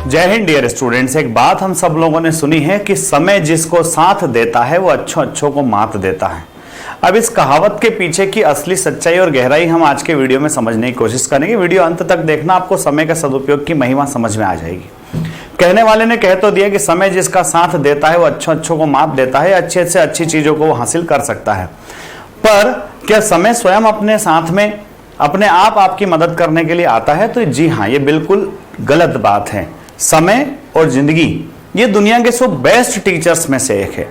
जय Hind dear students. एक बात हम सब लोगों ने सुनी है कि समय जिसको साथ देता है वो अच्छों को मात देता है। अब इस कहावत के पीछे की असली सच्चाई और गहराई हम आज के वीडियो में समझने की कोशिश करेंगे। वीडियो अंत तक देखना, आपको समय का सदुपयोग की महिमा समझ में आ जाएगी। कहने वाले ने कह तो दिया कि समय जिसका साथ देता है वो अच्छों को मात देता है, अच्छे से अच्छी चीजों को वो हासिल कर सकता है। पर क्या समय स्वयं अपने साथ में अपने आप आपकी मदद करने के लिए आता है? तो जी हाँ, ये बिल्कुल गलत बात है। समय और जिंदगी ये दुनिया के सब बेस्ट टीचर्स में से एक है।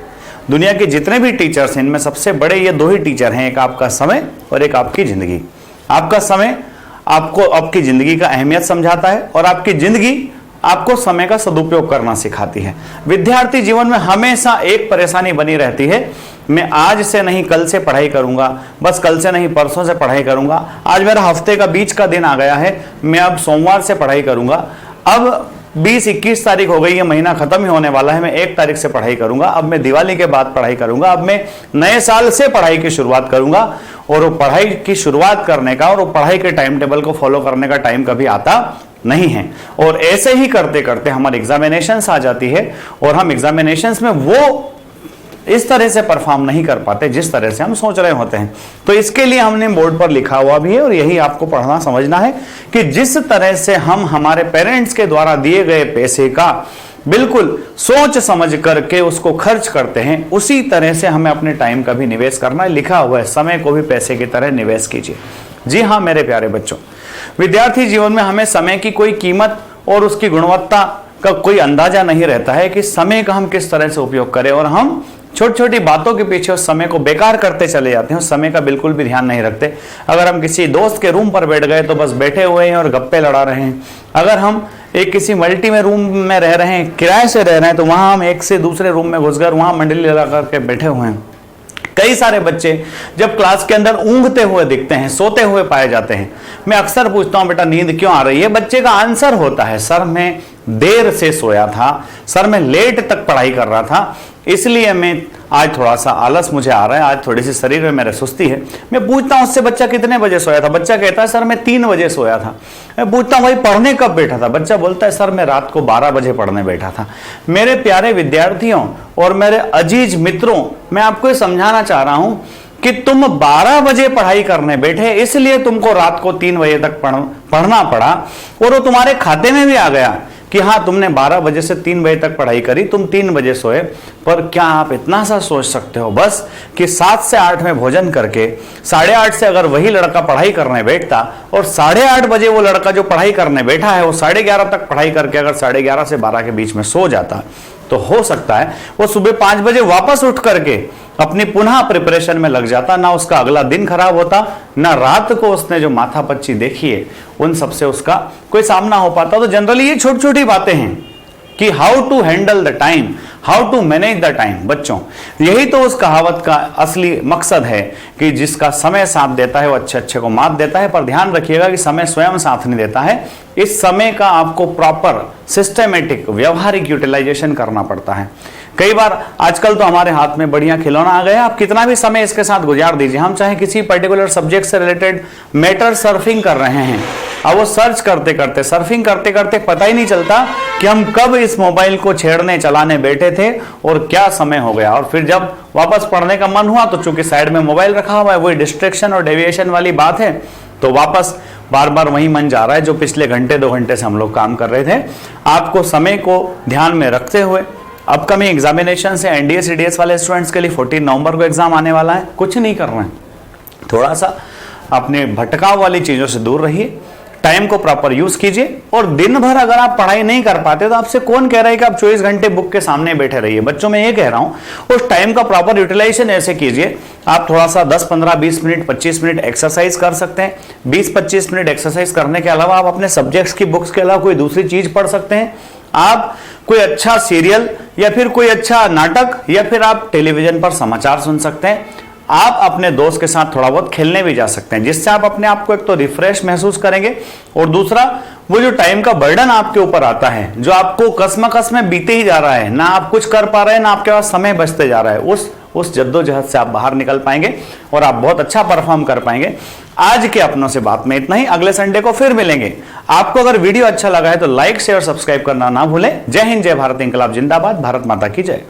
दुनिया के जितने भी टीचर्स हैं इनमें सबसे बड़े ये दो ही टीचर हैं, एक आपका समय और एक आपकी जिंदगी। आपका समय आपको आपकी जिंदगी का अहमियत समझाता है और आपकी जिंदगी आपको समय का सदुपयोग करना सिखाती है। विद्यार्थी जीवन में हमेशा एक परेशानी बनी रहती है, मैं आज से नहीं कल से पढ़ाई करूंगा, बस कल से नहीं परसों से पढ़ाई करूंगा, आज मेरा हफ्ते का बीच का दिन आ गया है, मैं अब सोमवार से पढ़ाई करूंगा, अब 20-21 तारीख हो गई है, महीना खत्म ही होने वाला है, मैं 1 तारीख से पढ़ाई करूंगा, अब मैं दिवाली के बाद पढ़ाई करूंगा, अब मैं नए साल से पढ़ाई की शुरुआत करूंगा। और वो पढ़ाई की शुरुआत करने का और वो पढ़ाई के टाइम टेबल को फॉलो करने का टाइम कभी आता नहीं है। और ऐसे ही करते करते हमारी एग्जामिनेशंस आ जाती है और हम एग्जामिनेशंस में वो इस तरह से परफॉर्म नहीं कर पाते जिस तरह से हम सोच रहे होते हैं। तो इसके लिए हमने बोर्ड पर लिखा हुआ भी है और यही आपको पढ़ना समझना है कि जिस तरह से हम हमारे पेरेंट्स के द्वारा दिए गए पैसे का बिल्कुल सोच समझ करके उसको खर्च करते हैं, उसी तरह से हमें अपने टाइम का भी निवेश करना है। लिखा हुआ है, समय को भी पैसे की तरह निवेश कीजिए। जी हाँ मेरे प्यारे बच्चों, विद्यार्थी जीवन में हमें समय की कोई कीमत और उसकी गुणवत्ता का कोई अंदाजा नहीं रहता है कि समय का हम किस तरह से उपयोग करें, और हम छोटी छोटी बातों के पीछे उस समय को बेकार करते चले जाते हैं, उस समय का बिल्कुल भी ध्यान नहीं रखते। अगर हम किसी दोस्त के रूम पर बैठ गए तो बस बैठे हुए हैं और गप्पे लड़ा रहे हैं। अगर हम एक किसी मल्टी में रूम में रह रहे हैं, किराए से रह रहे हैं, तो वहां हम एक से दूसरे रूम में घुसकर वहां मंडली लगा करके बैठे हुए हैं। कई सारे बच्चे जब क्लास के अंदर ऊँघते हुए दिखते हैं, सोते हुए पाए जाते हैं। मैं अक्सर पूछता हूं बेटा नींद क्यों आ रही है? बच्चे का आंसर होता है सर मैं देर से सोया था, सर मैं लेट तक पढ़ाई कर रहा था, इसलिए मैं आज थोड़ा सा आलस मुझे आ रहा है, आज थोड़ी सी शरीर में मेरे सुस्ती है। मैं पूछता हूं उससे बच्चा कितने बजे सोया था? बच्चा कहता है सर मैं 3 बजे सोया था। मैं पूछता हूं भाई पढ़ने कब बैठा था? बच्चा बोलता है सर मैं रात को 12 बजे पढ़ने बैठा था। मेरे प्यारे विद्यार्थियों और मेरे अजीज मित्रों, मैं आपको ये समझाना चाह रहा हूं कि तुम 12 बजे पढ़ाई करने बैठे, इसलिए तुमको रात को 3 बजे तक पढ़ना पड़ा और वो तुम्हारे खाते में भी आ गया कि हाँ तुमने 12 बजे से 3 बजे तक पढ़ाई करी, तुम 3 बजे सोए। पर क्या आप इतना सा सोच सकते हो बस कि 7 से 8 में भोजन करके 8:30 से अगर वही लड़का पढ़ाई करने बैठता और 8:30 बजे वो लड़का जो पढ़ाई करने बैठा है वो 11:30 तक पढ़ाई करके अगर 11:30 से 12 के बीच में सो जाता, तो हो सकता है वो सुबह 5 बजे वापस उठ करके अपनी पुनः प्रिपरेशन में लग जाता। ना उसका अगला दिन खराब होता, ना रात को उसने जो माथापच्ची देखी है उन सबसे उसका कोई सामना हो पाता। तो जनरली ये छोटी छोटी बातें हैं कि how to handle the time, how to manage the time. बच्चों यही तो उस कहावत का असली मकसद है कि जिसका समय साथ देता है वो अच्छे को मात देता है। पर ध्यान रखिएगा कि समय स्वयं साथ नहीं देता है, इस समय का आपको प्रॉपर सिस्टमेटिक व्यवहारिक यूटिलाइजेशन करना पड़ता है। कई बार आजकल तो हमारे हाथ में बढ़िया खिलौना आ गया, आप कितना भी समय इसके साथ गुजार दीजिए, हम चाहे किसी पर्टिकुलर सब्जेक्ट से रिलेटेड मैटर सर्फिंग कर रहे हैं, अब वो सर्च करते करते सर्फिंग करते करते पता ही नहीं चलता कि हम कब इस मोबाइल को छेड़ने चलाने बैठे थे और क्या समय हो गया। और फिर जब वापस पढ़ने का मन हुआ तो चूंकि साइड में मोबाइल रखा हुआ है, वही डिस्ट्रैक्शन और डेविएशन वाली बात है, तो वापस बार बार वही मन जा रहा है जो पिछले घंटे 2 घंटे से हम लोग काम कर रहे थे। आपको समय को ध्यान में रखते हुए अपकमिंग एग्जामिनेशन से एनडीए सीडीएस वाले स्टूडेंट्स के लिए 14 नवंबर को एग्जाम आने वाला है, कुछ नहीं करना है, थोड़ा सा अपने भटकाव वाली चीजों से दूर रहिए, टाइम को प्रॉपर यूज कीजिए। और दिन भर अगर आप पढ़ाई नहीं कर पाते तो आपसे कौन कह रहा है कि आप 24 घंटे बुक के सामने बैठे रहिए? बच्चों में ये कह रहा हूं उस टाइम का प्रॉपर यूटिलाइजेशन ऐसे कीजिए, आप थोड़ा सा 10, 15, 20 मिनट 25 मिनट एक्सरसाइज कर सकते हैं। 20-25 मिनट एक्सरसाइज करने के अलावा आप अपने सब्जेक्ट्स की बुक्स के अलावा कोई दूसरी चीज पढ़ सकते हैं। आप कोई अच्छा सीरियल या फिर कोई अच्छा नाटक या फिर आप टेलीविजन पर समाचार सुन सकते हैं। आप अपने दोस्त के साथ थोड़ा बहुत खेलने भी जा सकते हैं, जिससे आप अपने आप को एक तो रिफ्रेश महसूस करेंगे और दूसरा वो जो टाइम का बर्डन आपके ऊपर आता है, जो आपको कसमकस में बीते ही जा रहा है, ना आप कुछ कर पा रहे हैं ना आपके पास समय बचते जा रहा है, उस जद्दोजहद से आप बाहर निकल पाएंगे और आप बहुत अच्छा परफॉर्म कर पाएंगे। आज के अपनों से बात में इतना ही। अगले संडे को फिर मिलेंगे। आपको अगर वीडियो अच्छा लगा है तो लाइक शेयर सब्सक्राइब करना ना भूलें। जय हिंद, जय भारत, इंकलाब जिंदाबाद, भारत माता की जय।